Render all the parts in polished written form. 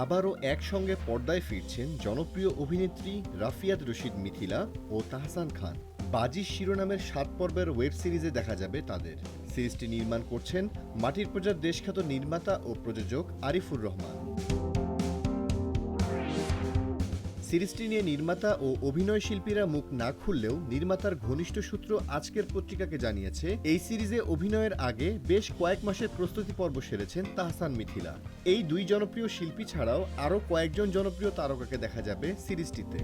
আবারও একসঙ্গে পর্দায় ফিরছেন জনপ্রিয় অভিনেত্রী রাফিয়াত রশিদ মিথিলা ও তাহসান খান। বাজি শিরোনামের ৭ পর্বের ওয়েব সিরিজে দেখা যাবে তাদের। সিরিজটি নির্মাণ করছেন মাটির প্রজার দেশখ্যাত নির্মাতা ও প্রযোজক আরিফুর রহমান। সিরিজটি নিয়ে নির্মাতা ও অভিনয় শিল্পীরা মুখ না খুললেও নির্মাতার ঘনিষ্ঠ সূত্র আজকের পত্রিকাকে জানিয়েছে, এই সিরিজে অভিনয়ের আগে বেশ কয়েক মাসের প্রস্তুতি পর্ব সেরেছেন তাহসান মিথিলা। এই দুই জনপ্রিয় শিল্পী ছাড়াও আরও কয়েকজন জনপ্রিয় তারকাকে দেখা যাবে সিরিজটিতে।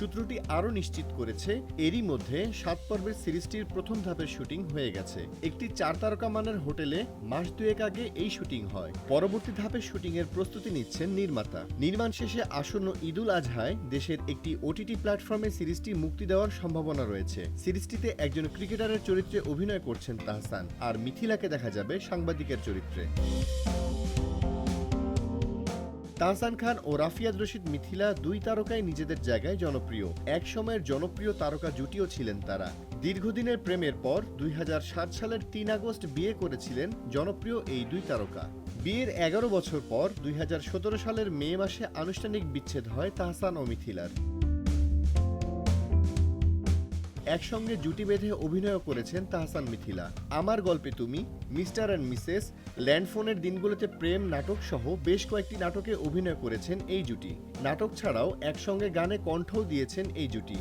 সূত্রটি আরও নিশ্চিত করেছে, এরই মধ্যে ৭ পর্বের সিরিজটির প্রথম ধাপের শুটিং হয়ে গেছে। একটি ৪ তারকা মানের হোটেলে মাস দুয়েক আগে এই শুটিং হয়। পরবর্তী ধাপের শুটিংয়ের প্রস্তুতি নিচ্ছেন নির্মাতা। নির্মাণ শেষে আসন্ন ঈদুল আজহায় দেশের একটি ওটিটি প্ল্যাটফর্মে সিরিজটি মুক্তি দেওয়ার সম্ভাবনা রয়েছে। সিরিজটিতে একজন ক্রিকেটারের চরিত্রে অভিনয় করছেন তাহসান, আর মিথিলাকে দেখা যাবে সাংবাদিকের চরিত্রে। তাহসান খান ও রাফিয়াত রশিদ মিথিলা দুই তারকাই নিজেদের জায়গায় জনপ্রিয়। এক সময়ের জনপ্রিয় তারকা জুটিও ছিলেন তারা। দীর্ঘদিনের প্রেমের পর ২০০৭ সালের ৩ আগস্ট বিয়ে করেছিলেন জনপ্রিয় এই দুই তারকা। বিয়ের ১১ বছর পর ২০১৭ সালের মে মাসে আনুষ্ঠানিক বিচ্ছেদ হয় তাহসান ও মিথিলার। একসঙ্গে জুটি বেঁধে অভিনয় করেছেন তাহসান মিথিলা। আমার গল্পে তুমি, মিস্টার অ্যান্ড মিসেস, ল্যান্ডফোনের দিনগুলোতে প্রেম নাটক সহ বেশ কয়েকটি নাটকে অভিনয় করেছেন এই জুটি। নাটক ছাড়াও একসঙ্গে গানে কণ্ঠও দিয়েছেন এই জুটি।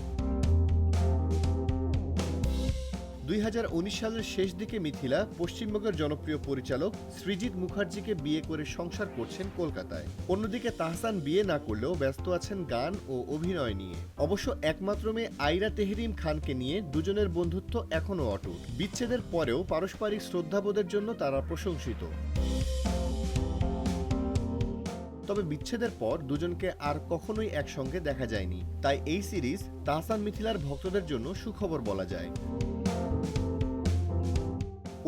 ২০১৯ সালের শেষ দিকে মিথিলা পশ্চিমবঙ্গের জনপ্রিয় পরিচালক সৃজিত মুখার্জিকে বিয়ে করে সংসার করছেন কলকাতায়। অন্যদিকে তাহসান বিয়ে না করলেও ব্যস্ত আছেন গান ও অভিনয় নিয়ে। অবশ্য একমাত্র মেয়ে আইরা তেহরিম খানকে নিয়ে দুজনের বন্ধুত্ব এখনও অটুট। বিচ্ছেদের পরেও পারস্পরিক শ্রদ্ধাবোধের জন্য তারা প্রশংসিত। তবে বিচ্ছেদের পর দুজনকে আর কখনোই একসঙ্গে দেখা যায়নি। তাই এই সিরিজ তাহসান মিথিলার ভক্তদের জন্য সুখবর বলা যায়।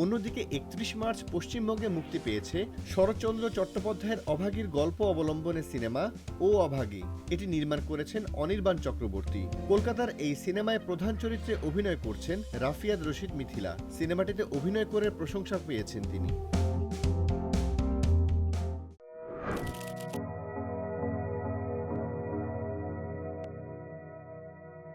অন্যদিকে ৩১ মার্চ পশ্চিমবঙ্গে মুক্তি পেয়েছে শরৎচন্দ্র চট্টোপাধ্যায়ের অভাগীর গল্প অবলম্বনে সিনেমা ও অভাগী। এটি নির্মাণ করেছেন অনির্বাণ চক্রবর্তী। কলকাতার এই সিনেমায় প্রধান চরিত্রে অভিনয় করছেন রাফিয়াত রশিদ মিথিলা। সিনেমাটিতে অভিনয় করে প্রশংসা পেয়েছেন তিনি।